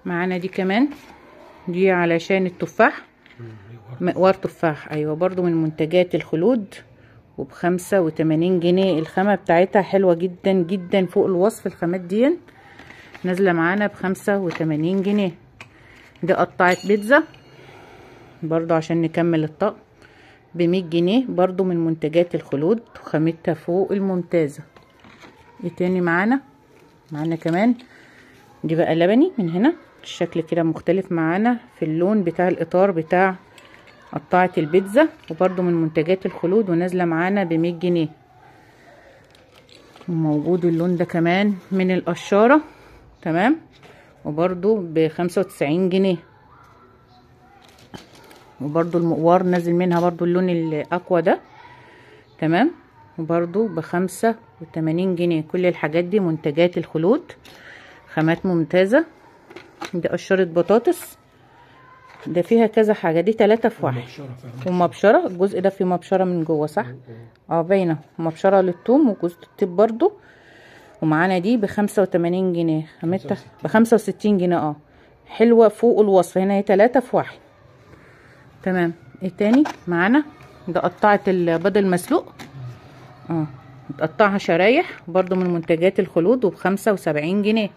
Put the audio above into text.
معانا دي كمان، دي علشان التفاح، مقوار تفاح. ايوه برضو من منتجات الخلود، وب85 جنيه. الخامة بتاعتها حلوة جدا جدا فوق الوصف. الخامات دي نازلة معانا ب85 جنيه. دي قطعة بيتزا برضو عشان نكمل الطقم ب100 جنيه، برضو من منتجات الخلود، وخامتها فوق الممتازة. ايه تاني معانا كمان؟ دي بقى لبني من هنا، الشكل كده مختلف معانا في اللون بتاع الاطار بتاع قطعة البيتزا، وبرضو من منتجات الخلود، ونازلة معانا ب100 جنيه. وموجود اللون ده كمان من القشارة، تمام، وبرضو ب95 جنيه. وبرضو المقوار نازل منها برضو اللون الاقوى ده، تمام، وبرضو ب85 جنيه. كل الحاجات دي منتجات الخلود، خامات ممتازة. دي قشرة بطاطس، ده فيها كذا حاجة، دي 3 في 1. ومبشرة، الجزء ده فيه مبشرة من جوه صح؟ باينة مبشرة للثوم وجوز الطيب برضو. ومعانا دي ب85 جنيه، خامتها ب65 جنيه. حلوة فوق الوصف. هنا هي 3 في 1. تمام. ايه تاني معانا؟ ده قطعة البيض المسلوق، متقطعها شرايح، برضو من منتجات الخلود، وب75 جنيه.